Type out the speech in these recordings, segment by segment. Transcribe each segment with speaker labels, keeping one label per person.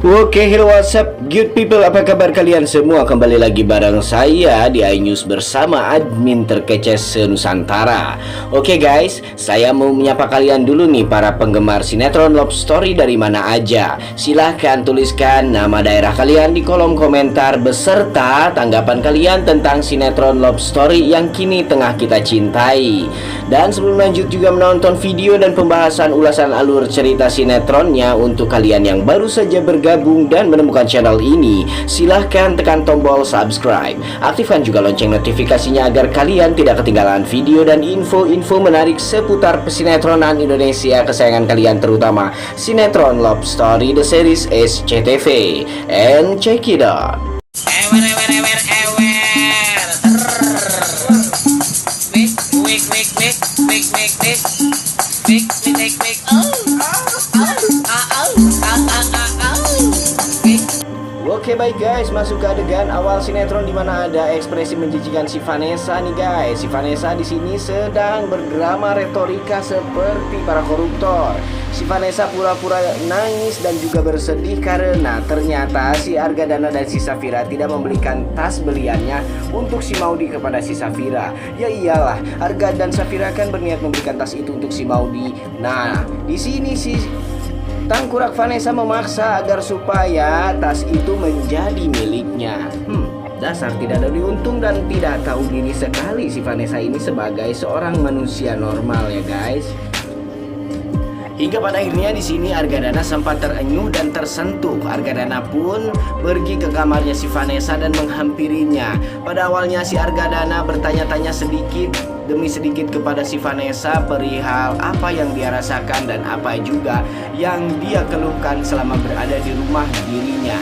Speaker 1: Oke, hello, what's up, good people, apa kabar kalian semua? Kembali lagi bareng saya di iNews bersama admin terkece se-Nusantara. Oke guys, saya mau menyapa kalian dulu nih para penggemar sinetron Love Story dari mana aja. Silahkan tuliskan nama daerah kalian di kolom komentar beserta tanggapan kalian tentang sinetron Love Story yang kini tengah kita cintai. Dan sebelum lanjut juga menonton video dan pembahasan ulasan alur cerita sinetronnya, untuk kalian yang baru saja bergabung dan menemukan channel ini, silahkan tekan tombol subscribe. Aktifkan juga lonceng notifikasinya agar kalian tidak ketinggalan video dan info-info menarik seputar pesinetronan Indonesia kesayangan kalian, terutama sinetron Love Story The Series SCTV. And check it out. Oke baik guys, masuk ke adegan awal sinetron di mana ada ekspresi menjijikan si Vanessa nih guys. Si Vanessa di sini sedang berdrama retorika seperti para koruptor. Si Vanessa pura-pura nangis dan juga bersedih karena ternyata si Argadana dan si Safira tidak membelikan tas beliannya untuk si Maudi kepada si Safira. Ya iyalah, Arga dan Safira kan berniat memberikan tas itu untuk si Maudi. Nah, di sini si Tangkurak Vanessa memaksa agar supaya tas itu menjadi miliknya. Dasar tidak ada diuntung dan tidak tahu diri sekali si Vanessa ini sebagai seorang manusia normal ya guys. Hingga pada akhirnya di sini Argadana sempat terenyuh dan tersentuh. Argadana pun pergi ke kamarnya si Vanessa dan menghampirinya. Pada awalnya si Argadana bertanya-tanya sedikit demi sedikit kepada si Vanessa perihal apa yang dia rasakan dan apa juga yang dia keluhkan selama berada di rumah dirinya.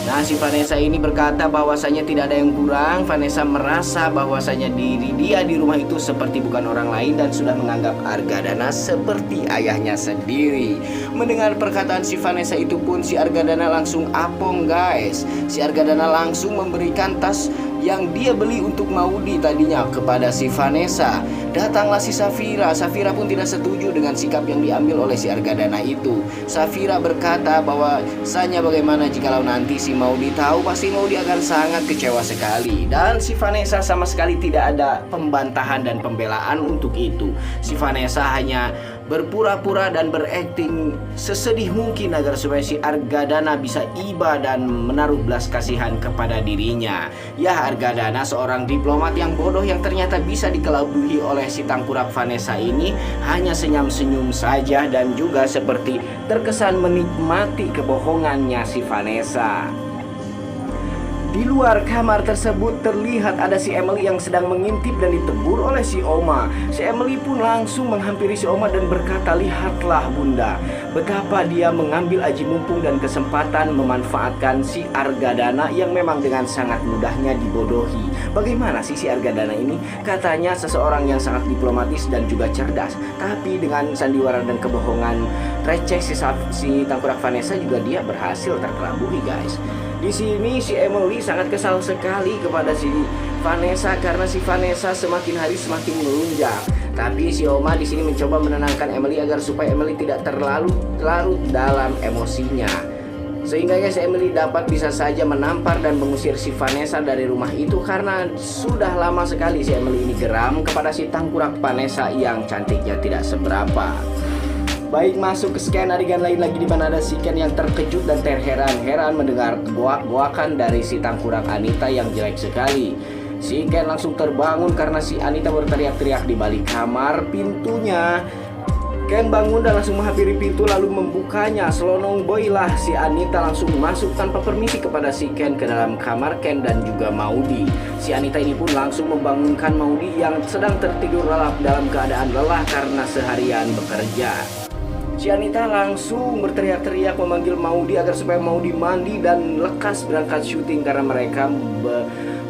Speaker 1: Nah, si Vanessa ini berkata bahwasanya tidak ada yang kurang. Vanessa merasa bahwasanya diri dia di rumah itu seperti bukan orang lain dan sudah menganggap Argadana seperti ayahnya sendiri. Mendengar perkataan si Vanessa itu pun si Argadana langsung apong guys. Si Argadana langsung memberikan tas yang dia beli untuk Maudi tadinya kepada si Vanessa. Datanglah si Safira. Safira pun tidak setuju dengan sikap yang diambil oleh si Argadana itu. Safira berkata bahwasanya bagaimana jikalau nanti si Maudi tahu, pasti Maudi akan sangat kecewa sekali. Dan si Vanessa sama sekali tidak ada pembantahan dan pembelaan untuk itu. Si Vanessa hanya berpura-pura dan berakting sesedih mungkin agar supaya si Argadana bisa iba dan menaruh belas kasihan kepada dirinya. Ya, Argadana seorang diplomat yang bodoh yang ternyata bisa dikelabui oleh si Tangkurak Vanessa ini hanya senyum-senyum saja dan juga seperti terkesan menikmati kebohongannya si Vanessa. Di luar kamar tersebut terlihat ada si Emily yang sedang mengintip dan ditegur oleh si Oma. Si Emily pun langsung menghampiri si Oma dan berkata, "Lihatlah bunda, betapa dia mengambil aji mumpung dan kesempatan memanfaatkan si Argadana yang memang dengan sangat mudahnya dibodohi." Bagaimana sih si Argadana ini? Katanya seseorang yang sangat diplomatis dan juga cerdas, tapi dengan sandiwara dan kebohongan receh si Tangkurak Vanessa juga dia berhasil terkelabui guys. Di sini si Emily sangat kesal sekali kepada si Vanessa karena si Vanessa semakin hari semakin melunjak. Tapi si Oma di sini mencoba menenangkan Emily agar supaya Emily tidak terlalu larut dalam emosinya. Sehingga si Emily dapat bisa saja menampar dan mengusir si Vanessa dari rumah itu karena sudah lama sekali si Emily ini geram kepada si Tangkurak Vanessa yang cantiknya tidak seberapa. Baik, masuk ke sekian adegan lain lagi di mana ada si Ken yang terkejut dan terheran-heran mendengar goak-goakan dari si Tangkurak Anita yang jelek sekali. Si Ken langsung terbangun karena si Anita berteriak-teriak di balik kamar pintunya. Ken bangun dan langsung menghampiri pintu lalu membukanya. Selonong boy lah si Anita langsung masuk tanpa permisi kepada si Ken ke dalam kamar Ken dan juga Maudi. Si Anita ini pun langsung membangunkan Maudi yang sedang tertidur lelap dalam keadaan lelah karena seharian bekerja. Si Anita langsung berteriak-teriak memanggil Maudi agar supaya Maudi mandi dan lekas berangkat syuting karena mereka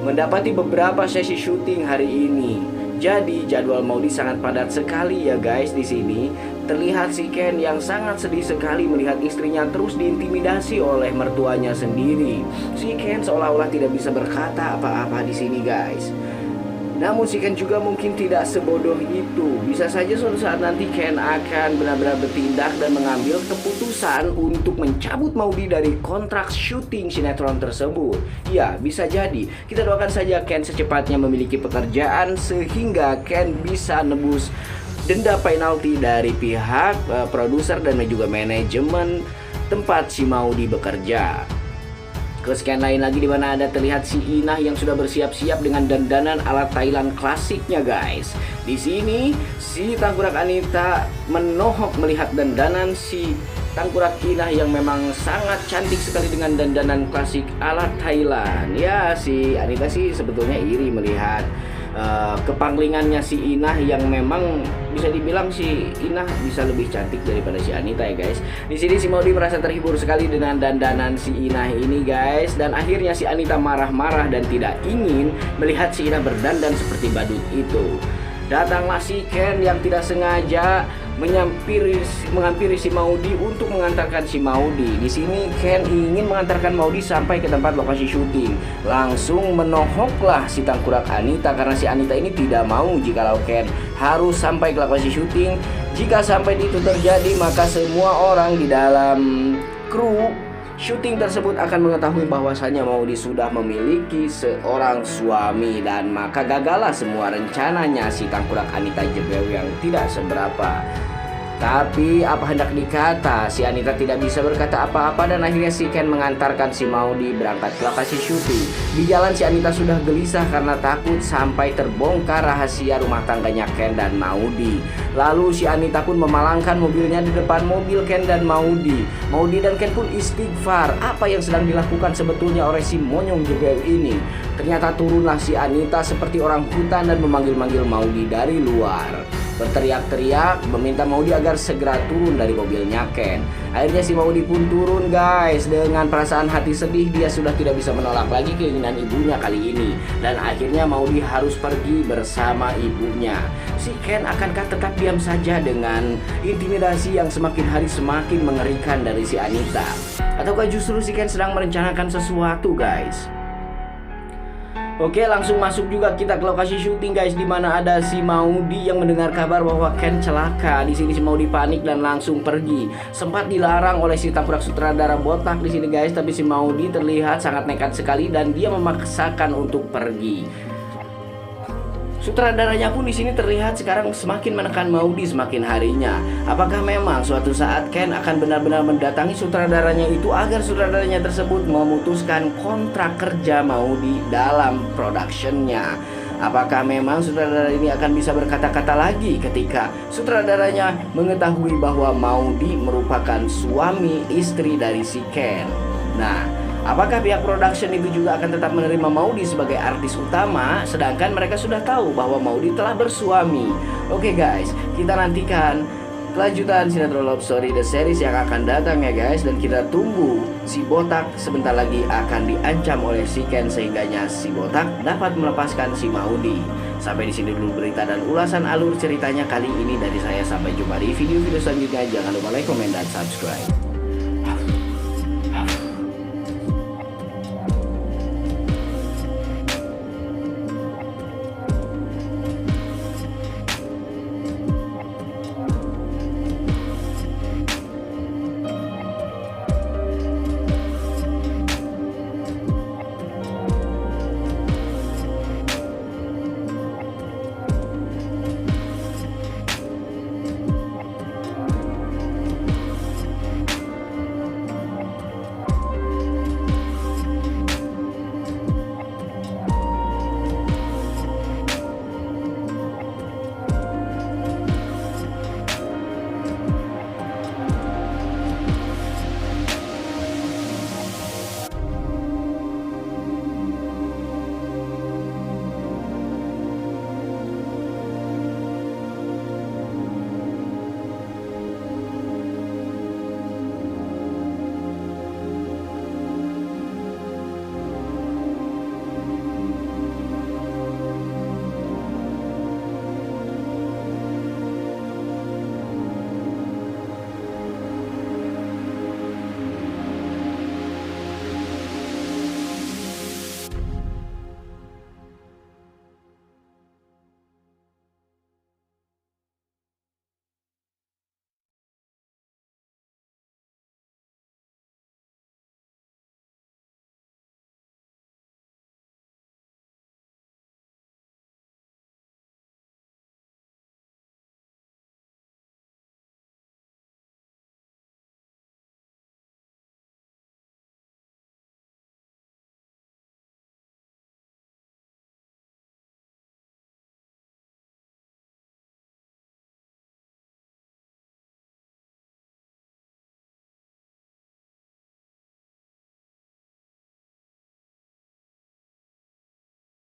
Speaker 1: mendapati beberapa sesi syuting hari ini. Jadi jadwal Maudi sangat padat sekali ya guys. Di sini terlihat si Ken yang sangat sedih sekali melihat istrinya terus diintimidasi oleh mertuanya sendiri. Si Ken seolah-olah tidak bisa berkata apa-apa di sini guys. Namun si Ken juga mungkin tidak sebodoh itu. Bisa saja suatu saat nanti Ken akan benar-benar bertindak dan mengambil keputusan untuk mencabut Maudy dari kontrak syuting sinetron tersebut. Ya, bisa jadi. Kita doakan saja Ken secepatnya memiliki pekerjaan sehingga Ken bisa nebus denda penalti dari pihak produser dan juga manajemen tempat si Maudy bekerja. Kesekian lain lagi di mana ada terlihat si Inah yang sudah bersiap-siap dengan dandanan ala Thailand klasiknya, guys. Di sini si Tangkurak Anita menohok melihat dandanan si Tangkurak Inah yang memang sangat cantik sekali dengan dandanan klasik ala Thailand. Ya, si Anita sih sebetulnya iri melihat kepanglingannya si Inah yang memang bisa dibilang si Inah bisa lebih cantik daripada si Anita ya, guys. Di sini si Maudy merasa terhibur sekali dengan dandanan si Inah ini, guys, dan akhirnya si Anita marah-marah dan tidak ingin melihat si Inah berdandan seperti badut itu. Datanglah si Ken yang tidak sengaja menghampiri si Maudy untuk mengantarkan si Maudy. Di sini Ken ingin mengantarkan Maudy sampai ke tempat lokasi syuting. Langsung menohoklah si Tangkurak Anita karena si Anita ini tidak mau jikalau Ken harus sampai ke lokasi syuting. Jika sampai itu terjadi, maka semua orang di dalam kru syuting tersebut akan mengetahui bahwasannya Maudy sudah memiliki seorang suami, dan maka gagallah semua rencananya si Tangkurak Anita Jebel yang tidak seberapa. Tapi apa hendak dikata, si Anita tidak bisa berkata apa-apa dan akhirnya si Ken mengantarkan si Maudy berangkat ke lokasi syuting. Di jalan si Anita sudah gelisah karena takut sampai terbongkar rahasia rumah tangganya Ken dan Maudy. Lalu si Anita pun memalangkan mobilnya di depan mobil Ken dan Maudy. Maudy dan Ken pun istighfar apa yang sedang dilakukan sebetulnya oleh si monyong jebel ini. Ternyata turunlah si Anita seperti orang hutan dan memanggil-manggil Maudy dari luar. Berteriak-teriak meminta Maudy agar segera turun dari mobilnya Ken. Akhirnya si Maudy pun turun, guys. Dengan perasaan hati sedih, dia sudah tidak bisa menolak lagi keinginan ibunya kali ini. Dan akhirnya Maudy harus pergi bersama ibunya. Si Ken akankah tetap diam saja dengan intimidasi yang semakin hari semakin mengerikan dari si Anita? Ataukah justru si Ken sedang merencanakan sesuatu, guys? Oke, langsung masuk juga kita ke lokasi syuting, guys, di mana ada si Maudy yang mendengar kabar bahwa Ken celaka. Di sini si Maudy panik dan langsung pergi. Sempat dilarang oleh si Tangkurak sutradara botak di sini, guys, tapi si Maudy terlihat sangat nekat sekali dan dia memaksakan untuk pergi. Sutradaranya pun di sini terlihat sekarang semakin menekan Maudy semakin harinya. Apakah memang suatu saat Ken akan benar-benar mendatangi sutradaranya itu agar sutradaranya tersebut memutuskan kontrak kerja Maudy dalam productionnya? Apakah memang sutradara ini akan bisa berkata-kata lagi ketika sutradaranya mengetahui bahwa Maudy merupakan suami istri dari si Ken? Nah, apakah pihak production itu juga akan tetap menerima Maudy sebagai artis utama, sedangkan mereka sudah tahu bahwa Maudy telah bersuami? Oke, guys, kita nantikan kelanjutan sinetron Love Story The Series yang akan datang ya, guys. Dan kita tunggu si Botak sebentar lagi akan diancam oleh si Ken sehingganya si Botak dapat melepaskan si Maudy. Sampai di sini dulu berita dan ulasan alur ceritanya kali ini dari saya. Sampai jumpa di video-video selanjutnya. Jangan lupa like, komen, dan subscribe.